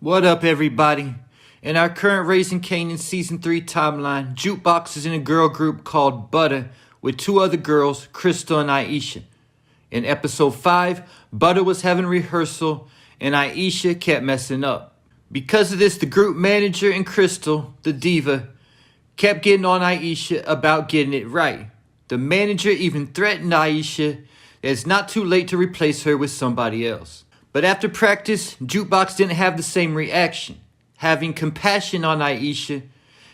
What up, everybody? In our current Raising Kanan Season 3 timeline, Jukebox is in a girl group called Butter with two other girls, Crystal and Aisha. In episode 5, Butter was having rehearsal and Aisha kept messing up. Because of this, the group manager and Crystal, the diva, kept getting on Aisha about getting it right. The manager even threatened Aisha that it's not too late to replace her with somebody else. But after practice, Jukebox didn't have the same reaction, having compassion on Aisha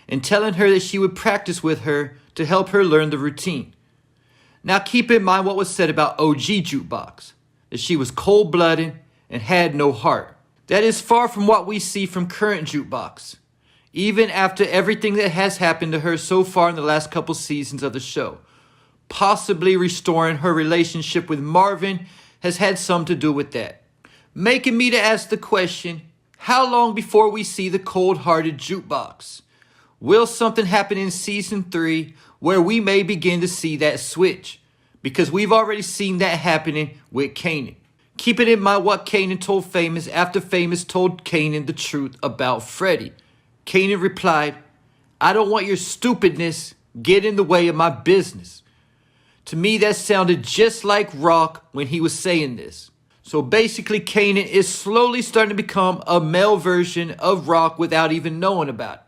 and telling her that she would practice with her to help her learn the routine. Now keep in mind what was said about OG Jukebox, that she was cold-blooded and had no heart. That is far from what we see from current Jukebox, even after everything that has happened to her so far in the last couple seasons of the show. Possibly restoring her relationship with Marvin has had some to do with that. Making me to ask the question, how long before we see the cold-hearted Jukebox? Will something happen in Season 3 where we may begin to see that switch? Because we've already seen that happening with Kanan. Keeping in mind what Kanan told Famous after Famous told Kanan the truth about Freddie. Kanan replied, "I don't want your stupidness get in the way of my business." To me, that sounded just like Rock when he was saying this. So basically, Kanan is slowly starting to become a male version of Rock without even knowing about it.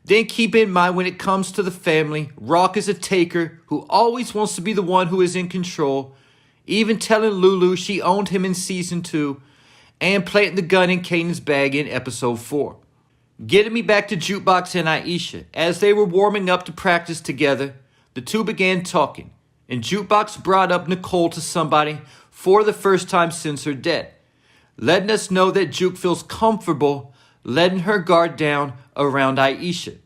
Then keep in mind when it comes to the family, Rock is a taker who always wants to be the one who is in control, even telling Lulu she owned him in Season 2 and planting the gun in Kanan's bag in Episode 4. Getting me back to Jukebox and Aisha, as they were warming up to practice together, the two began talking, and Jukebox brought up Nicole to somebody for the first time since her death, letting us know that Juke feels comfortable letting her guard down around Aisha.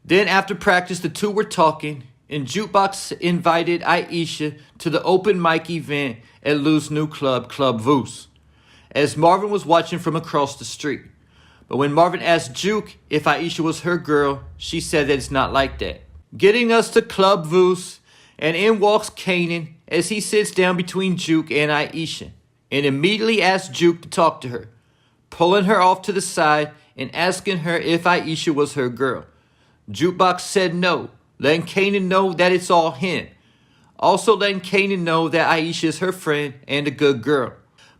Then after practice, the two were talking, and Jukebox invited Aisha to the open mic event at Lou's new club, Club Voos, as Marvin was watching from across the street. But when Marvin asked Juke if Aisha was her girl, she said that it's not like that. Getting us to Club Voos, and in walks Kanan as he sits down between Juke and Aisha and immediately asks Juke to talk to her, pulling her off to the side and asking her if Aisha was her girl. Jukebox said no, letting Kanan know that it's all him. Also letting Kanan know that Aisha is her friend and a good girl.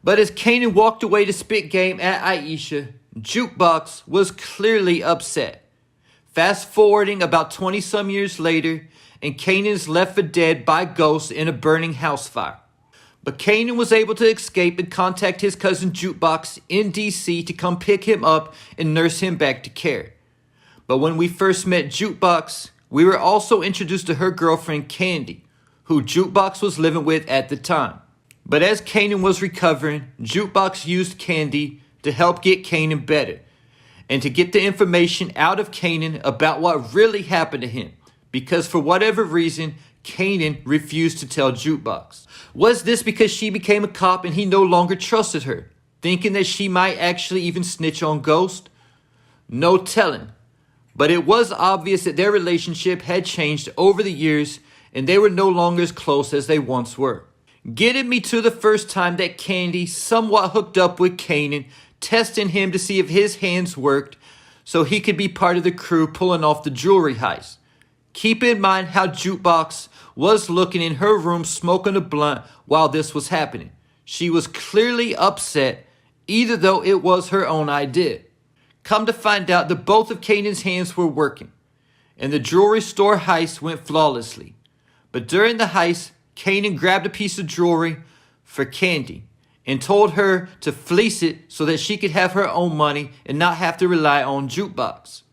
But as Kanan walked away to spit game at Aisha, Jukebox was clearly upset. Fast forwarding about 20-some years later, and Kanan is left for dead by ghosts in a burning house fire. But Kanan was able to escape and contact his cousin Jukebox in DC to come pick him up and nurse him back to care. But when we first met Jukebox, we were also introduced to her girlfriend Candy, who Jukebox was living with at the time. But as Kanan was recovering, Jukebox used Candy to help get Kanan better, and to get the information out of Kanan about what really happened to him, because for whatever reason, Kanan refused to tell Jukebox. Was this because she became a cop and he no longer trusted her, thinking that she might actually even snitch on Ghost? No telling. But it was obvious that their relationship had changed over the years and they were no longer as close as they once were. Getting me to the first time that Candy somewhat hooked up with Kanan, testing him to see if his hands worked so he could be part of the crew pulling off the jewelry heist. Keep in mind how Jukebox was looking in her room smoking a blunt while this was happening. She was clearly upset, even though it was her own idea. Come to find out that both of Kanan's hands were working, and the jewelry store heist went flawlessly. But during the heist, Kanan grabbed a piece of jewelry for Candy and told her to fleece it so that she could have her own money and not have to rely on Jukebox.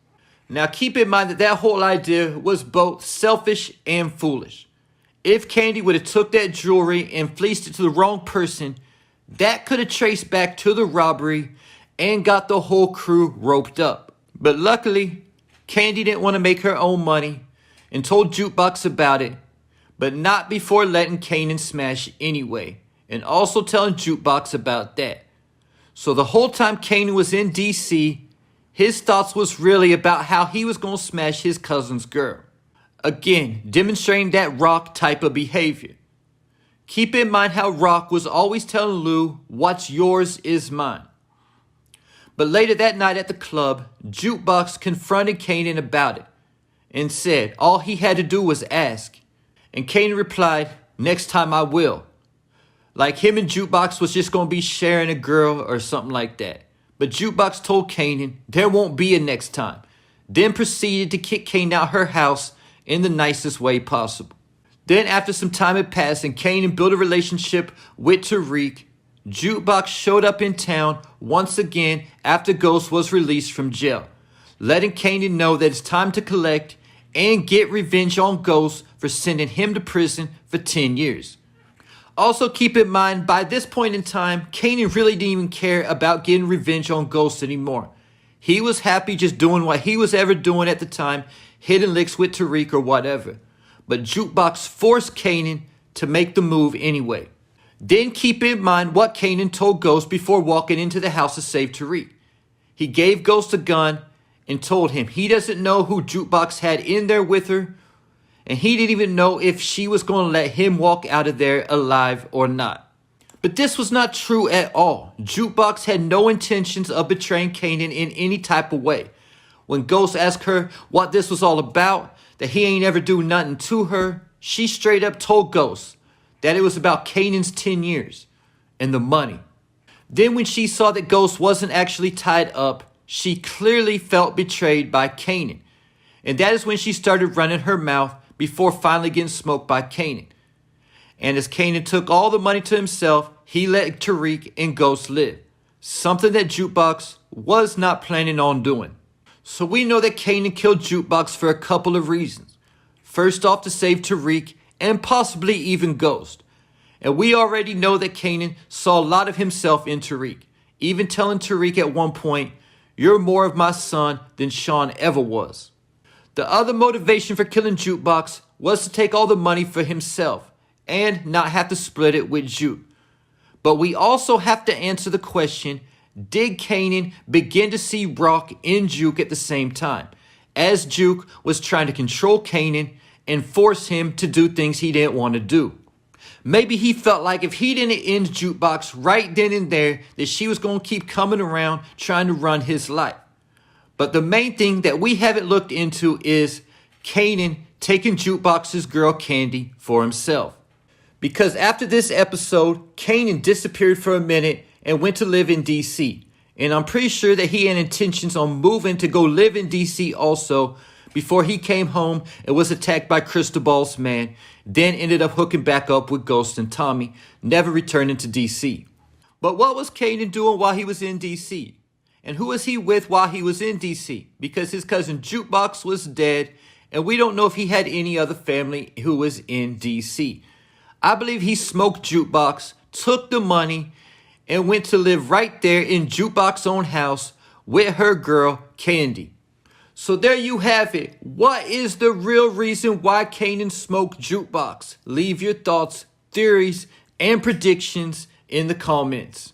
Now keep in mind that that whole idea was both selfish and foolish. If Candy would have took that jewelry and fleeced it to the wrong person, that could have traced back to the robbery and got the whole crew roped up. But luckily, Candy didn't want to make her own money and told Jukebox about it, but not before letting Kanan smash anyway, and also telling Jukebox about that. So the whole time Kanan was in DC, his thoughts was really about how he was going to smash his cousin's girl. Again, demonstrating that Rock type of behavior. Keep in mind how Rock was always telling Lou, what's yours is mine. But later that night at the club, Jukebox confronted Kanan about it and said all he had to do was ask. And Kanan replied, "Next time I will." Like him and Jukebox was just going to be sharing a girl or something like that. But Jukebox told Kanan there won't be a next time. Then proceeded to kick Kanan out her house in the nicest way possible. Then after some time had passed and Kanan built a relationship with Tariq, Jukebox showed up in town once again after Ghost was released from jail, letting Kanan know that it's time to collect and get revenge on Ghost for sending him to prison for 10 years. Also keep in mind, by this point in time, Kanan really didn't even care about getting revenge on Ghost anymore. He was happy just doing what he was ever doing at the time, hitting licks with Tariq or whatever. But Jukebox forced Kanan to make the move anyway. Then keep in mind what Kanan told Ghost before walking into the house to save Tariq. He gave Ghost a gun and told him he doesn't know who Jukebox had in there with her, and he didn't even know if she was going to let him walk out of there alive or not. But this was not true at all. Jukebox had no intentions of betraying Kanan in any type of way. When Ghost asked her what this was all about, that he ain't ever do nothing to her, she straight up told Ghost that it was about Kanan's 10 years and the money. Then when she saw that Ghost wasn't actually tied up, she clearly felt betrayed by Kanan. And that is when she started running her mouth before finally getting smoked by Kanan. And as Kanan took all the money to himself, he let Tariq and Ghost live. Something that Jukebox was not planning on doing. So we know that Kanan killed Jukebox for a couple of reasons. First off, to save Tariq and possibly even Ghost. And we already know that Kanan saw a lot of himself in Tariq, even telling Tariq at one point, "You're more of my son than Sean ever was." The other motivation for killing Jukebox was to take all the money for himself and not have to split it with Juke. But we also have to answer the question, did Kanan begin to see Rock in Juke at the same time, as Juke was trying to control Kanan and force him to do things he didn't want to do? Maybe he felt like if he didn't end Jukebox right then and there, that she was going to keep coming around trying to run his life. But the main thing that we haven't looked into is Kanan taking Jukebox's girl Candy for himself. Because after this episode, Kanan disappeared for a minute and went to live in DC. And I'm pretty sure that he had intentions on moving to go live in DC also before he came home and was attacked by Cristobal's man, then ended up hooking back up with Ghost and Tommy, never returning to DC. But what was Kanan doing while he was in DC? And who was he with while he was in DC? Because his cousin Jukebox was dead, and we don't know if he had any other family who was in DC. I believe he smoked Jukebox, took the money, and went to live right there in Jukebox's own house with her girl, Candy. So there you have it. What is the real reason why Kanan smoked Jukebox? Leave your thoughts, theories, and predictions in the comments.